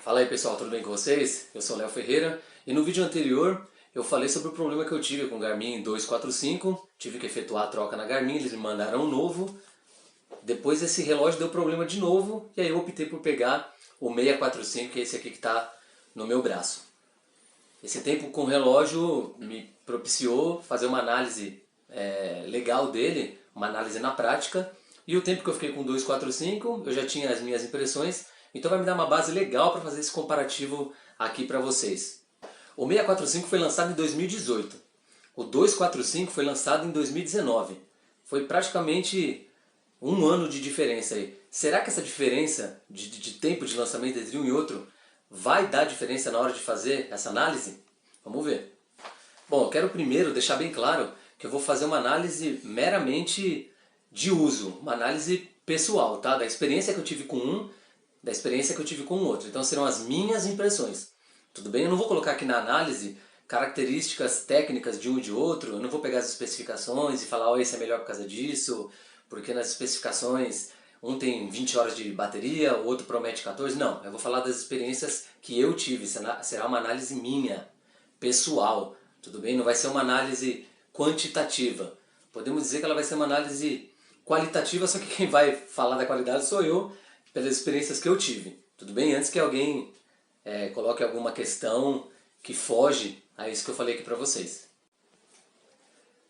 Fala aí pessoal, tudo bem com vocês? Eu sou o Léo Ferreira e no vídeo anterior eu falei sobre o problema que eu tive com o Garmin 245, tive que efetuar a troca na Garmin, eles me mandaram um novo, depois esse relógio deu problema de novo e aí eu optei por pegar o 645, que é esse aqui que está no meu braço. Esse tempo com o relógio me propiciou fazer uma análise legal dele, uma análise na prática, e o tempo que eu fiquei com o 245 eu já tinha as minhas impressões. Então vai me dar uma base legal para fazer esse comparativo aqui para vocês. O 645 foi lançado em 2018. O 245 foi lançado em 2019. Foi praticamente um ano de diferença aí. Será que essa diferença de tempo de lançamento entre um e outro vai dar diferença na hora de fazer essa análise? Vamos ver. Bom, eu quero primeiro deixar bem claro que eu vou fazer uma análise meramente de uso, uma análise pessoal, tá? Da experiência que eu tive com um, da experiência que eu tive com o outro. Então serão as minhas impressões. Tudo bem? Eu não vou colocar aqui na análise características técnicas de um e de outro, eu não vou pegar as especificações e falar, oh, esse é melhor por causa disso, porque nas especificações um tem 20 horas de bateria, o outro promete 14. Não, eu vou falar das experiências que eu tive, será uma análise minha, pessoal. Tudo bem? Não vai ser uma análise quantitativa. Podemos dizer que ela vai ser uma análise qualitativa, só que quem vai falar da qualidade sou eu, pelas experiências que eu tive. Tudo bem? Antes que alguém coloque alguma questão que foge a isso que eu falei aqui para vocês.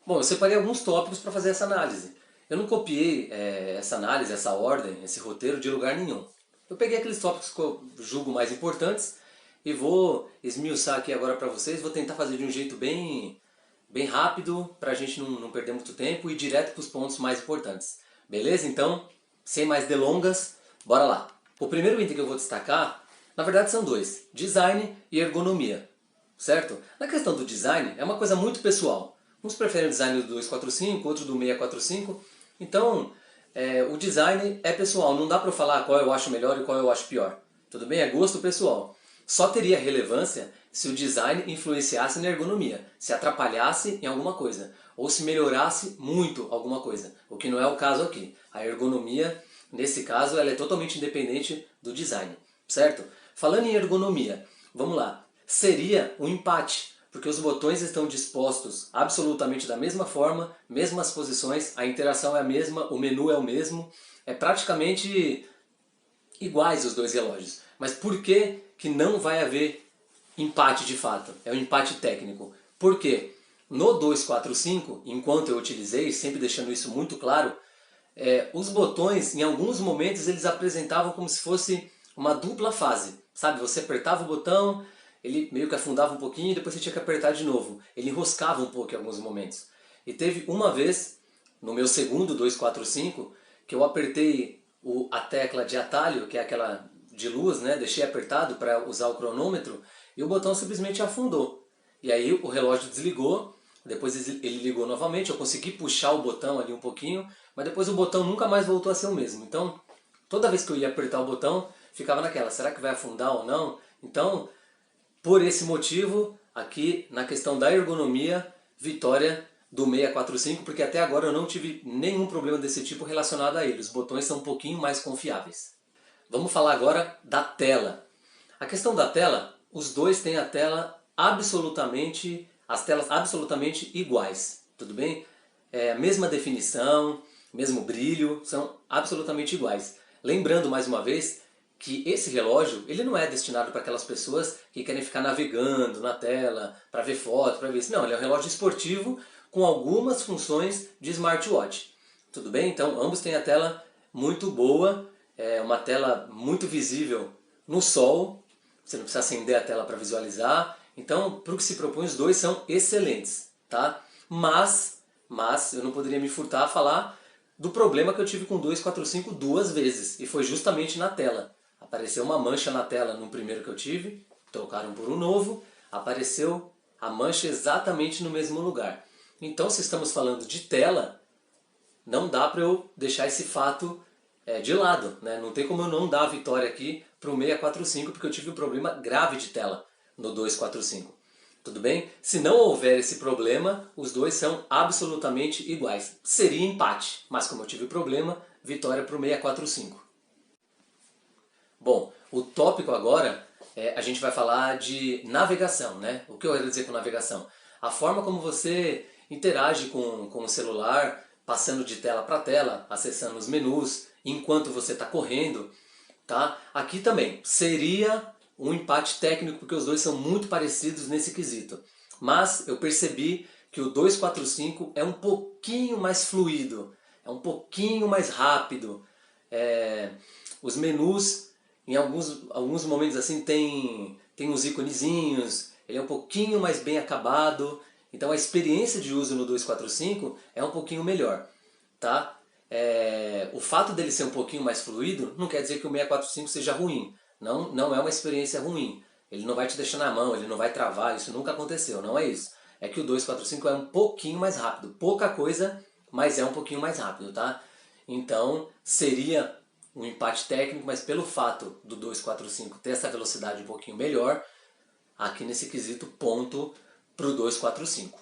Bom, eu separei alguns tópicos para fazer essa análise. Eu não copiei essa análise, essa ordem, esse roteiro de lugar nenhum. Eu peguei aqueles tópicos que eu julgo mais importantes e vou esmiuçar aqui agora para vocês. Vou tentar fazer de um jeito bem rápido, para a gente não perder muito tempo e ir direto para os pontos mais importantes. Beleza? Então, sem mais delongas, bora lá! O primeiro item que eu vou destacar, na verdade são dois, design e ergonomia, certo? Na questão do design, é uma coisa muito pessoal. Uns preferem o design do 245, outros do 645, então o design é pessoal, não dá para eu falar qual eu acho melhor e qual eu acho pior. Tudo bem? É gosto pessoal. Só teria relevância se o design influenciasse na ergonomia, se atrapalhasse em alguma coisa, ou se melhorasse muito alguma coisa, o que não é o caso aqui. A ergonomia, nesse caso, ela é totalmente independente do design, certo? Falando em ergonomia, vamos lá, seria um empate, porque os botões estão dispostos absolutamente da mesma forma, mesmas posições, a interação é a mesma, o menu é o mesmo, é praticamente iguais os dois relógios. Mas por que que não vai haver empate de fato? É um empate técnico. Por quê? No 245, enquanto eu utilizei, sempre deixando isso muito claro, os botões, em alguns momentos, eles apresentavam como se fosse uma dupla fase. Sabe, você apertava o botão, ele meio que afundava um pouquinho e depois você tinha que apertar de novo. Ele enroscava um pouco em alguns momentos. E teve uma vez, no meu segundo 245, que eu apertei a tecla de atalho, que é aquela de luz, né? Deixei apertado para usar o cronômetro e o botão simplesmente afundou. E aí o relógio desligou, depois ele ligou novamente, eu consegui puxar o botão ali um pouquinho, mas depois o botão nunca mais voltou a ser o mesmo. Então, toda vez que eu ia apertar o botão, ficava naquela, será que vai afundar ou não? Então, por esse motivo, aqui na questão da ergonomia, vitória do 645, porque até agora eu não tive nenhum problema desse tipo relacionado a ele. Os botões são um pouquinho mais confiáveis. Vamos falar agora da tela. A questão da tela, os dois têm as telas absolutamente iguais, tudo bem? Mesma definição, mesmo brilho, são absolutamente iguais. Lembrando mais uma vez que esse relógio ele não é destinado para aquelas pessoas que querem ficar navegando na tela, para ver foto, para ver isso. Não, ele é um relógio esportivo com algumas funções de smartwatch. Tudo bem? Então ambos têm a tela muito boa, uma tela muito visível no sol, você não precisa acender a tela para visualizar. Então, para o que se propõe, os dois são excelentes, tá? Mas eu não poderia me furtar a falar do problema que eu tive com o 245 duas vezes, e foi justamente na tela. Apareceu uma mancha na tela no primeiro que eu tive, trocaram por um novo, apareceu a mancha exatamente no mesmo lugar. Então, se estamos falando de tela, não dá para eu deixar esse fato de lado, né? Não tem como eu não dar a vitória aqui para o 645, porque eu tive um problema grave de tela no 245. Tudo bem? Se não houver esse problema, os dois são absolutamente iguais. Seria empate, mas como eu tive problema, vitória para o 645. Bom, o tópico agora a gente vai falar de navegação, né? O que eu quero dizer com navegação? A forma como você interage com o celular, passando de tela para tela, acessando os menus, enquanto você está correndo, tá? Aqui também seria um empate técnico, porque os dois são muito parecidos nesse quesito. Mas eu percebi que o 245 é um pouquinho mais fluido, é um pouquinho mais rápido. Os menus, em alguns momentos assim, tem uns iconezinhos, ele é um pouquinho mais bem acabado. Então a experiência de uso no 245 é um pouquinho melhor, tá? O fato dele ser um pouquinho mais fluido não quer dizer que o 645 seja ruim. Não, não é uma experiência ruim. Ele não vai te deixar na mão, ele não vai travar, isso nunca aconteceu, não é isso. É que o 245 é um pouquinho mais rápido. Pouca coisa, mas é um pouquinho mais rápido, tá? Então seria um empate técnico, mas pelo fato do 245 ter essa velocidade um pouquinho melhor, aqui nesse quesito ponto para o 245.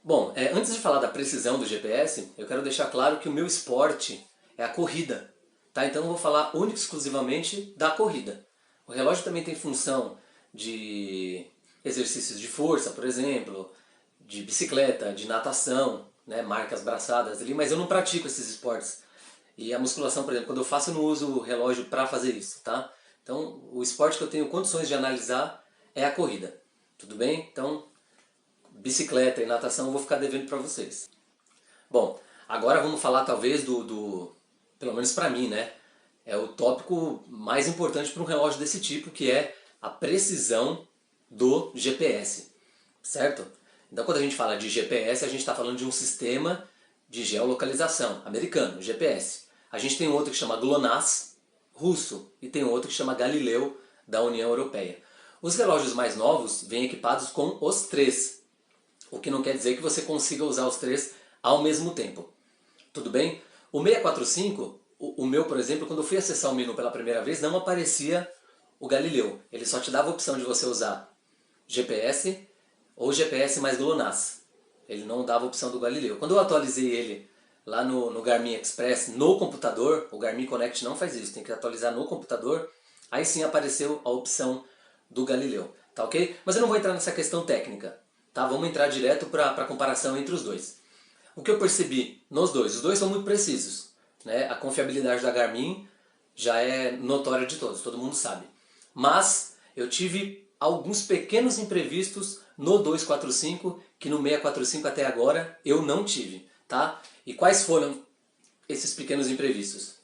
Bom, antes de falar da precisão do GPS, eu quero deixar claro que o meu esporte é a corrida, tá? Então eu vou falar única e exclusivamente da corrida. O relógio também tem função de exercícios de força, por exemplo, de bicicleta, de natação, né, marcas braçadas ali, mas eu não pratico esses esportes. E a musculação, por exemplo, quando eu faço, eu não uso o relógio para fazer isso, tá? Então, o esporte que eu tenho condições de analisar é a corrida. Tudo bem? Então, bicicleta e natação eu vou ficar devendo para vocês. Bom, agora vamos falar talvez pelo menos para mim, né? É o tópico mais importante para um relógio desse tipo, que é a precisão do GPS, certo? Então quando a gente fala de GPS, a gente está falando de um sistema de geolocalização americano, GPS. A gente tem outro que chama GLONASS, russo, e tem outro que chama Galileu, da União Europeia. Os relógios mais novos vêm equipados com os três, o que não quer dizer que você consiga usar os três ao mesmo tempo. Tudo bem? O 645, o meu, por exemplo, quando eu fui acessar o menu pela primeira vez, não aparecia o Galileu. Ele só te dava a opção de você usar GPS ou GPS mais GLONASS. Ele não dava a opção do Galileu. Quando eu atualizei ele lá no Garmin Express, no computador, o Garmin Connect não faz isso, tem que atualizar no computador, aí sim apareceu a opção do Galileu, tá ok? Mas eu não vou entrar nessa questão técnica, tá? Vamos entrar direto para a comparação entre os dois. O que eu percebi nos dois? Os dois são muito precisos, né? A confiabilidade da Garmin já é notória de todos, todo mundo sabe. Mas eu tive alguns pequenos imprevistos no 245 que no 645 até agora eu não tive, tá? E quais foram esses pequenos imprevistos?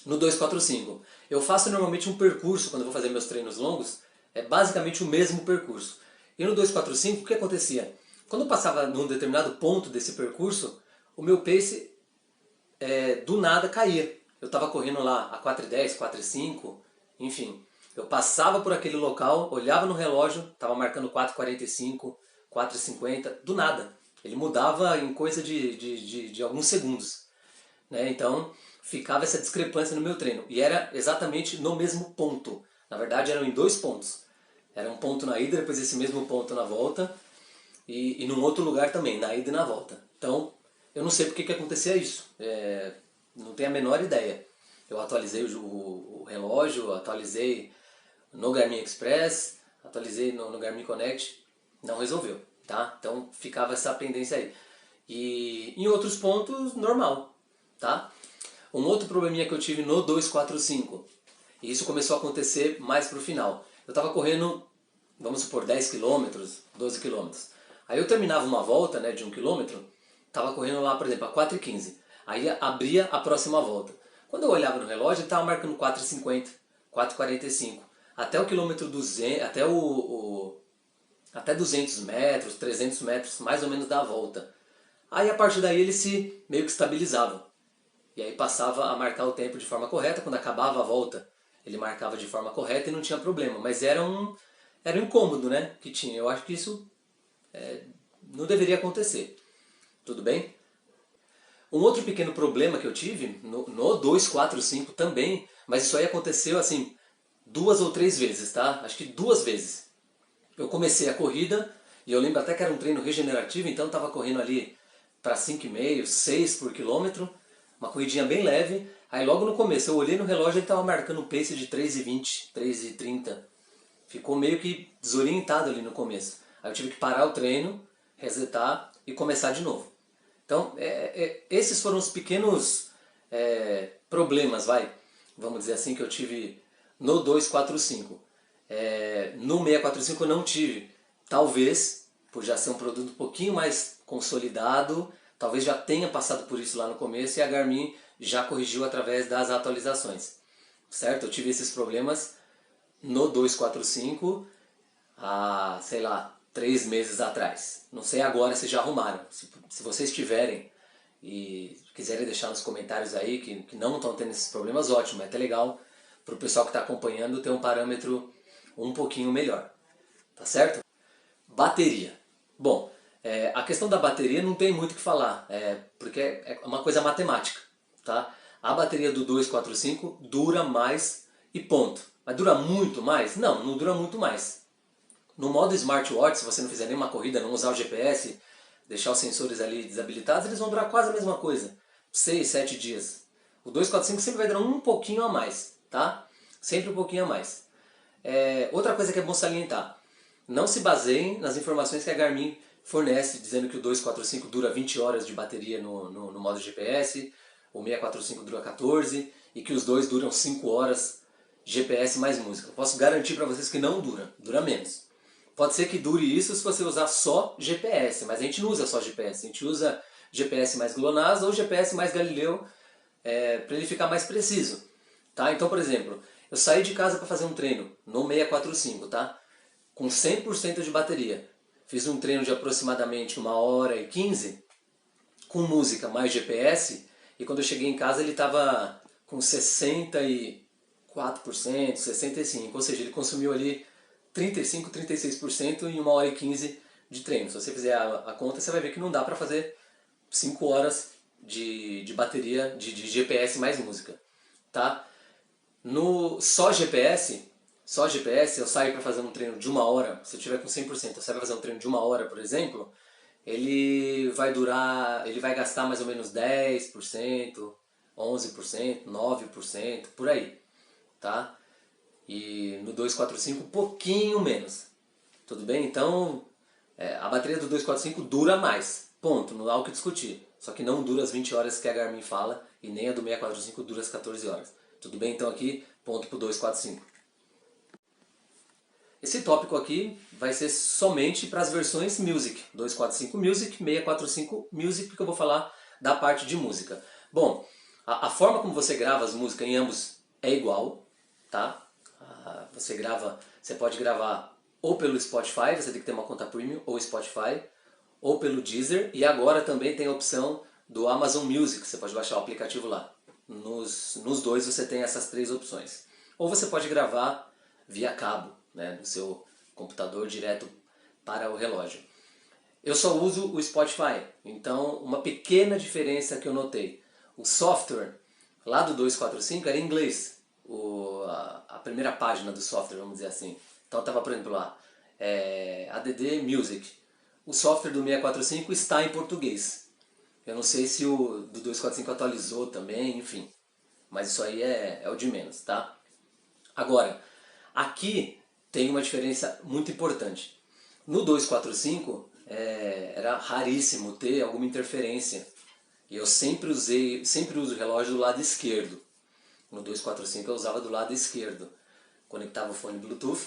No 245 eu faço normalmente um percurso quando eu vou fazer meus treinos longos, é basicamente o mesmo percurso. E no 245 o que acontecia? Quando eu passava num determinado ponto desse percurso, o meu pace do nada caía. Eu estava correndo lá a 4:10, 4:05, enfim. Eu passava por aquele local, olhava no relógio, estava marcando 4:45, 4:50, do nada. Ele mudava em coisa de alguns segundos, né? Então ficava essa discrepância no meu treino. E era exatamente no mesmo ponto. Na verdade eram em dois pontos. Era um ponto na ida, depois esse mesmo ponto na volta. E num outro lugar também, na ida e na volta. Então, eu não sei porque que acontecia isso. Não tenho a menor ideia. Eu atualizei o relógio, atualizei no Garmin Express, atualizei no Garmin Connect, não resolveu, tá? Então ficava essa pendência aí. E em outros pontos, normal, tá? Um outro probleminha que eu tive no 245, e isso começou a acontecer mais pro final. Eu estava correndo, vamos supor, 10 km, 12 km. Aí eu terminava uma volta, né, de 1 km, estava correndo lá, por exemplo, a 4:15. Aí abria a próxima volta. Quando eu olhava no relógio, ele estava marcando 4:50, 4:45. Até o quilômetro 200, até 200 metros, 300 metros, mais ou menos da volta. Aí a partir daí ele se meio que estabilizava. E aí passava a marcar o tempo de forma correta. Quando acabava a volta, ele marcava de forma correta e não tinha problema. Mas era um incômodo, né, que tinha. Eu acho que isso não deveria acontecer. Tudo bem? Um outro pequeno problema que eu tive no 245 também, mas isso aí aconteceu assim 2 ou 3 vezes, tá? Acho que 2 vezes. Eu comecei a corrida e eu lembro até que era um treino regenerativo, então eu estava correndo ali para 5,5, 6 por quilômetro, uma corridinha bem leve. Aí logo no começo eu olhei no relógio e ele estava marcando um pace de 3,20, 3,30. Ficou meio que desorientado ali no começo. Aí eu tive que parar o treino, resetar e começar de novo. Então esses foram os pequenos problemas, vamos dizer assim, que eu tive no 245. No 645 eu não tive. Talvez, por já ser um produto um pouquinho mais consolidado, talvez já tenha passado por isso lá no começo e a Garmin já corrigiu através das atualizações. Certo? Eu tive esses problemas no 245 há, sei lá, 3 meses atrás. Não sei agora se já arrumaram. Se vocês tiverem e quiserem deixar nos comentários aí que não estão tendo esses problemas, ótimo. É até legal para o pessoal que está acompanhando ter um parâmetro um pouquinho melhor. Tá certo? Bateria. Bom, a questão da bateria não tem muito o que falar, porque é uma coisa matemática. Tá? A bateria do 245 dura mais e ponto. Mas dura muito mais? Não, não dura muito mais. No modo smartwatch, se você não fizer nenhuma corrida, não usar o GPS, deixar os sensores ali desabilitados, eles vão durar quase a mesma coisa. 6, 7 dias. O 245 sempre vai durar um pouquinho a mais, tá? Sempre um pouquinho a mais. Outra coisa que é bom salientar. Não se baseiem nas informações que a Garmin fornece, dizendo que o 245 dura 20 horas de bateria no modo GPS, o 645 dura 14 e que os dois duram 5 horas GPS mais música. Posso garantir para vocês que não dura menos. Pode ser que dure isso se você usar só GPS, mas a gente não usa só GPS, a gente usa GPS mais GLONASS ou GPS mais Galileu para ele ficar mais preciso. Tá? Então, por exemplo, eu saí de casa para fazer um treino no 645, tá? Com 100% de bateria. Fiz um treino de aproximadamente 1h15 com música mais GPS e quando eu cheguei em casa ele estava com 64%, 65%, ou seja, ele consumiu ali 35, 36% em 1h15 de treino. Se você fizer a conta, você vai ver que não dá para fazer 5 horas de bateria de GPS mais música. Tá? No só GPS eu saio para fazer um treino de 1 hora, se eu tiver com 100%, eu saio para fazer um treino de 1 hora, por exemplo, ele vai gastar mais ou menos 10%, 11%, 9%, por aí, tá? E no 245 um pouquinho menos, tudo bem? Então, a bateria do 245 dura mais, ponto, não há o que discutir. Só que não dura as 20 horas que a Garmin fala e nem a do 645 dura as 14 horas. Tudo bem? Então aqui, ponto pro 245. Esse tópico aqui vai ser somente para as versões Music, 245 Music, 645 Music, porque eu vou falar da parte de música. Bom, a forma como você grava as músicas em ambos é igual, tá? Você pode gravar ou pelo Spotify, você tem que ter uma conta premium, ou Spotify, ou pelo Deezer, e agora também tem a opção do Amazon Music, você pode baixar o aplicativo lá. Nos dois você tem essas 3 opções. Ou você pode gravar via cabo, né, do seu computador direto para o relógio. Eu só uso o Spotify, então uma pequena diferença que eu notei. O software lá do 245 era em inglês, a primeira página do software, vamos dizer assim. Então estava, por exemplo, lá, ADD Music. O software do 645 está em português. Eu não sei se o do 245 atualizou também, enfim. Mas isso aí é o de menos, tá? Agora, aqui tem uma diferença muito importante. No 245 era raríssimo ter alguma interferência. E eu sempre uso o relógio do lado esquerdo. No 245 eu usava do lado esquerdo. Conectava o fone Bluetooth,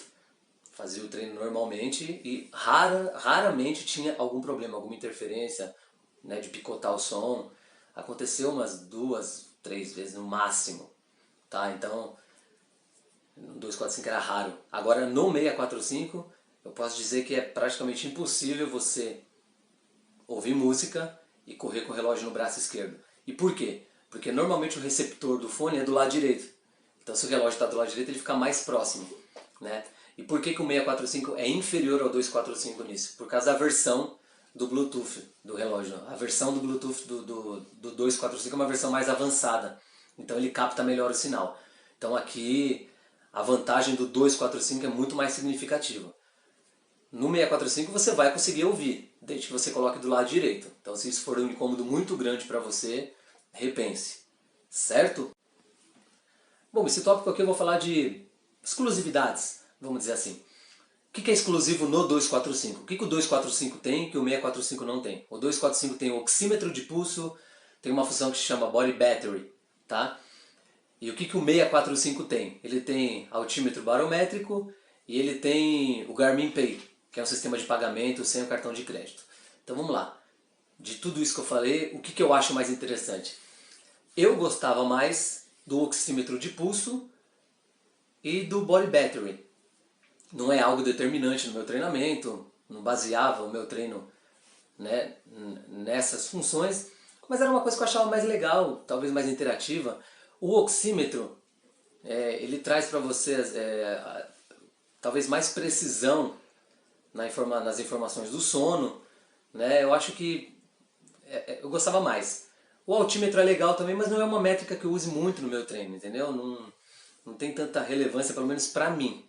fazia o treino normalmente e raramente tinha algum problema, alguma interferência, né, de picotar o som. Aconteceu umas 2, 3 vezes no máximo. Tá? Então, no 245 era raro. Agora no 645 eu posso dizer que é praticamente impossível você ouvir música e correr com o relógio no braço esquerdo. E por quê? Porque normalmente o receptor do fone é do lado direito. Então se o relógio está do lado direito ele fica mais próximo, né? E por que o 645 é inferior ao 245 nisso? Por causa da versão do Bluetooth do relógio. A versão do Bluetooth do 245 é uma versão mais avançada. Então ele capta melhor o sinal. Então aqui a vantagem do 245 é muito mais significativa. No 645 você vai conseguir ouvir, desde que você coloque do lado direito. Então se isso for um incômodo muito grande para você, repense. certo? Bom, esse tópico aqui eu vou falar de exclusividades, vamos dizer assim. O que é exclusivo no 245? O que o 245 tem que o 645 não tem? O 245 tem o oxímetro de pulso, tem uma função que se chama Body Battery, tá? E o que o 645 tem? Ele tem altímetro barométrico e ele tem o Garmin Pay, que é um sistema de pagamento sem o cartão de crédito. Então vamos lá. De tudo isso que eu falei, o que eu acho mais interessante? Eu gostava mais do oxímetro de pulso e do Body Battery. Não é algo determinante no meu treinamento, não baseava o meu treino, né, nessas funções, mas era uma coisa que eu achava mais legal, talvez mais interativa. O oxímetro, ele traz para você talvez mais precisão nas informações do sono, né? Eu acho que eu gostava mais. O altímetro é legal também, mas não é uma métrica que eu use muito no meu treino, entendeu? Não tem tanta relevância, pelo menos pra mim.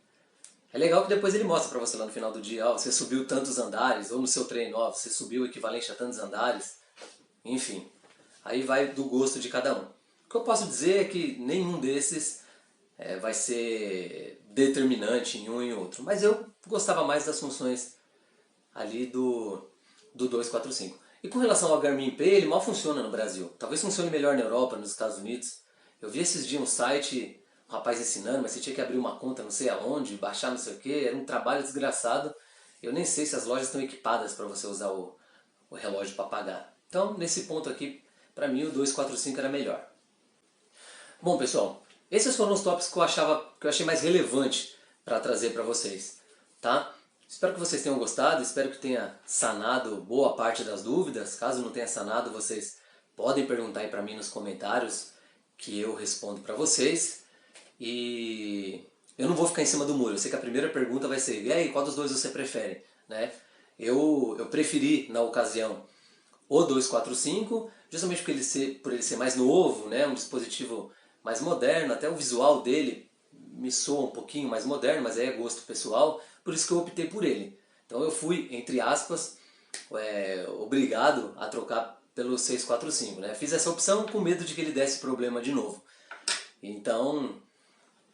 É legal que depois ele mostra pra você lá no final do dia, ó, você subiu tantos andares, ou no seu treino, ó, você subiu o equivalente a tantos andares. Enfim, aí vai do gosto de cada um. O que eu posso dizer é que nenhum desses vai ser determinante em um e em outro. Mas eu gostava mais das funções ali do 245. E com relação ao Garmin Pay, ele mal funciona no Brasil. Talvez funcione melhor na Europa, nos Estados Unidos. Eu vi esses dias um site, um rapaz ensinando, mas você tinha que abrir uma conta não sei aonde, baixar não sei o que, era um trabalho desgraçado. Eu nem sei se as lojas estão equipadas para você usar o relógio para pagar. Então, nesse ponto aqui, para mim o 245 era melhor. Bom, pessoal, esses foram os tópicos que eu achei mais relevante para trazer para vocês, tá? Espero que vocês tenham gostado, espero que tenha sanado boa parte das dúvidas. Caso não tenha sanado, vocês podem perguntar aí para mim nos comentários que eu respondo para vocês. E eu não vou ficar em cima do muro. Eu sei que a primeira pergunta vai ser: e aí, qual dos dois você prefere? Né? Eu preferi, na ocasião, o 245, justamente por ele ser mais novo, né? Um dispositivo mais moderno, até o visual dele me soa um pouquinho mais moderno, mas aí é gosto pessoal, por isso que eu optei por ele. Então eu fui, entre aspas, obrigado a trocar pelo 645, né? Fiz essa opção com medo de que ele desse problema de novo. Então,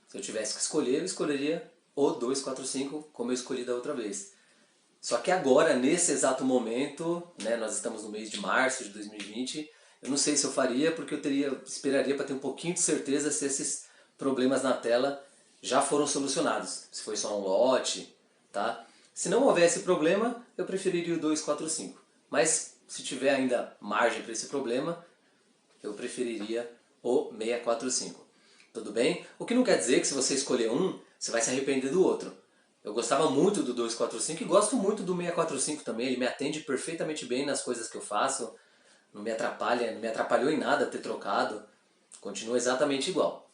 se eu tivesse que escolher, eu escolheria o 245 como eu escolhi da outra vez. Só que agora, nesse exato momento, né, nós estamos no mês de março de 2020, eu não sei se eu faria, porque esperaria para ter um pouquinho de certeza se esses problemas na tela já foram solucionados. Se foi só um lote, tá? Se não houvesse problema, eu preferiria o 245. Mas se tiver ainda margem para esse problema, eu preferiria o 645. Tudo bem? O que não quer dizer que se você escolher um, você vai se arrepender do outro. Eu gostava muito do 245 e gosto muito do 645 também. Ele me atende perfeitamente bem nas coisas que eu faço. Não me atrapalha, não me atrapalhou em nada ter trocado. Continua exatamente igual.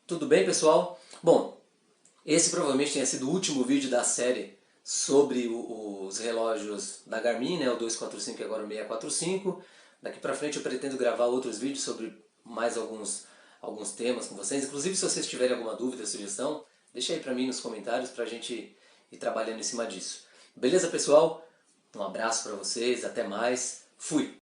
Tudo bem, pessoal? Bom, esse provavelmente tenha sido o último vídeo da série sobre os relógios da Garmin, né? O 245 e agora o 645. Daqui pra frente eu pretendo gravar outros vídeos sobre mais alguns temas com vocês. Inclusive, se vocês tiverem alguma dúvida, sugestão, deixa aí pra mim nos comentários pra gente ir trabalhando em cima disso. Beleza, pessoal? Um abraço pra vocês, até mais. Fui!